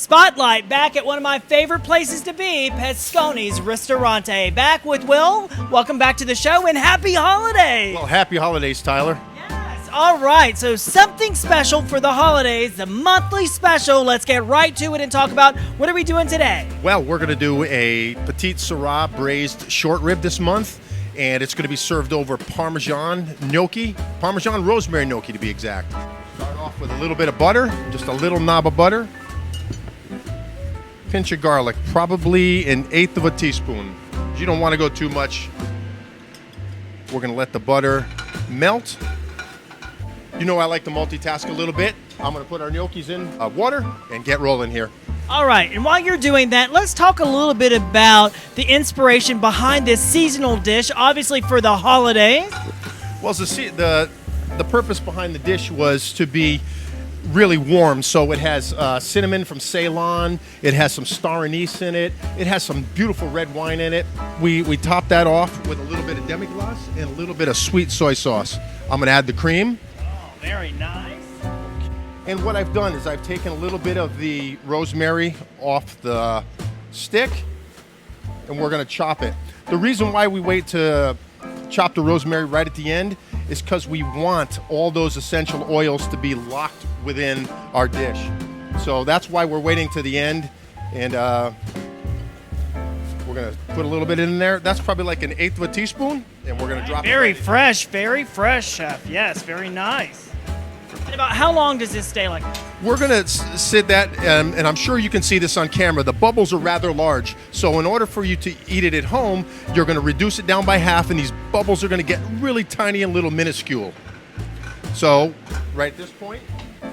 Spotlight back at one of my favorite places to be, Pascone's Ristorante. Back with Will. Welcome back to the show and happy holidays. Well, happy holidays, Tyler. Yes, all right. So something special for the holidays, the monthly special. Let's get right to it and talk about what are we doing today? Well, we're going to do a Petite Syrah braised short rib this month, and it's going to be served over Parmesan gnocchi, Parmesan rosemary gnocchi to be exact. Start off with a little bit of butter, just a little knob of butter. Pinch of garlic, probably 1/8 of a teaspoon. You don't want to go too much. We're going to let the butter melt. You know I like to multitask a little bit. I'm going to put our gnocchis in water and get rolling here. All right, and while you're doing that, let's talk a little bit about the inspiration behind this seasonal dish, obviously for the holidays. Well, the purpose behind the dish was to be really warm, so it has cinnamon from Ceylon, it has some star anise in it, it has some beautiful red wine in it. We top that off with a little bit of demi-glace and a little bit of sweet soy sauce. I'm going to add the cream. Oh, very nice. And what I've done is I've taken a little bit of the rosemary off the stick, and we're going to chop it. The reason why we wait to chop the rosemary right at the end is because we want all those essential oils to be locked within our dish. So that's why we're waiting to the end, and we're going to put a little bit in there. That's probably like 1/8 of a teaspoon, and we're going to drop it. Very fresh, chef. Yes, very nice. And about how long does this stay like? We're going to sit that, and I'm sure you can see this on camera. The bubbles are rather large, so in order for you to eat it at home, you're going to reduce it down by half, and these bubbles are going to get really tiny and little minuscule. So right at this point,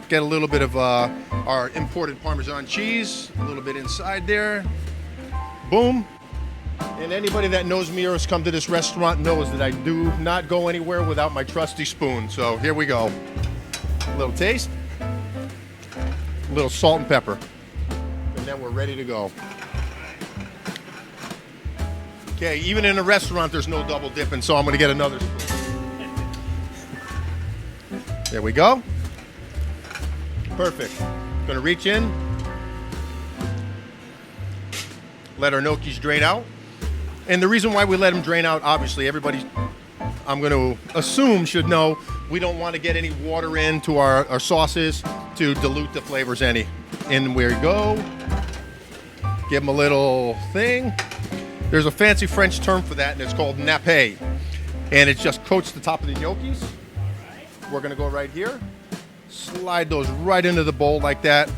get a little bit of our imported Parmesan cheese, a little bit inside there. Boom. And anybody that knows me or has come to this restaurant knows that I do not go anywhere without my trusty spoon. So here we go. A little taste, a little salt and pepper, and then we're ready to go. Okay, even in a restaurant there's no double dipping, so I'm going to get another spoon. There we go. Perfect. Going to reach in, let our gnocchis drain out. And the reason why we let them drain out, obviously everybody, I'm going to assume, should know we don't want to get any water into our sauces to dilute the flavors any. In we go. Give them a little thing. There's a fancy French term for that, and it's called nappe. And it just coats the top of the gnocchis. We're going to go right here. Slide those right into the bowl like that.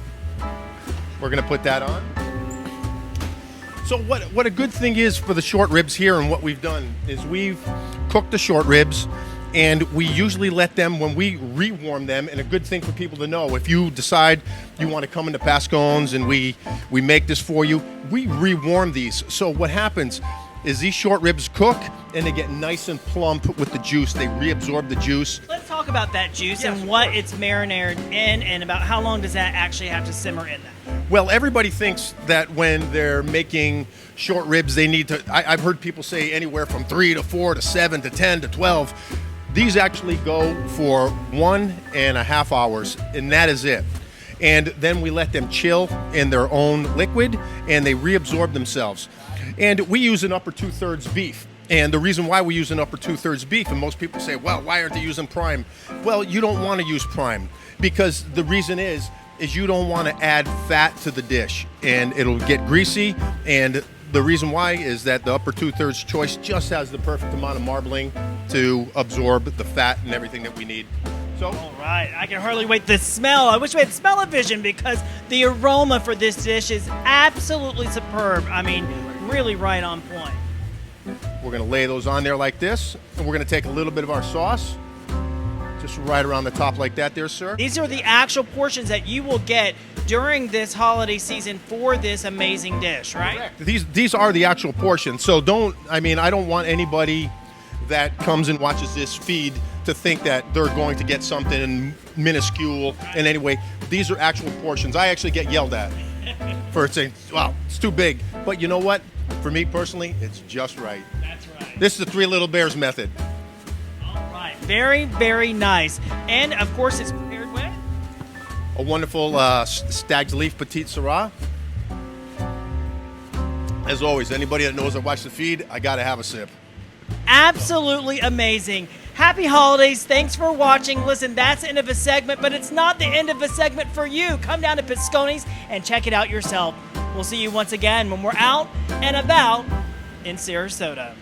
We're going to put that on. So what a good thing is for the short ribs here, and what we've done is we've cooked the short ribs, and we usually let them, when we rewarm them, and a good thing for people to know, if you decide you want to come into Pascone's and we make this for you, we rewarm these. So what happens is these short ribs cook and they get nice and plump with the juice. They reabsorb the juice. Let's talk about that juice and what it's marinated in, and about how long does that actually have to simmer in that? Well, everybody thinks that when they're making short ribs, they need to, I've heard people say anywhere from 3 to 4 to 7 to 10 to 12. These actually go for 1.5 hours, and that is it. And then we let them chill in their own liquid, and they reabsorb themselves. And we use an upper 2/3 beef. And the reason why we use an upper 2/3 beef, and most people say, well, why aren't they using prime? Well, you don't want to use prime, because the reason is you don't want to add fat to the dish, and it'll get greasy. And the reason why is that the upper 2/3 choice just has the perfect amount of marbling to absorb the fat and everything that we need. So, all right, I can hardly wait to smell. I wish we had smell-o-vision, because the aroma for this dish is absolutely superb. I mean, really right on point. We're going to lay those on there like this, and we're going to take a little bit of our sauce, just right around the top like that there, sir. These are the actual portions that you will get during this holiday season for this amazing dish, right? Correct. These are the actual portions. So I don't want anybody that comes and watches this feed to think that they're going to get something minuscule in any way. These are actual portions. I actually get yelled at for saying, wow, it's too big. But you know what? For me personally, it's just right. That's right. This is the 3 Little Bears method. All right. Very, very nice. And, of course, it's prepared with? a wonderful Stag's Leaf Petite Syrah. As always, anybody that knows I watch the feed, I gotta have a sip. Absolutely amazing. Happy holidays. Thanks for watching. Listen, that's the end of a segment, but it's not the end of a segment for you. Come down to Pascone's and check it out yourself. We'll see you once again when we're out and about in Sarasota.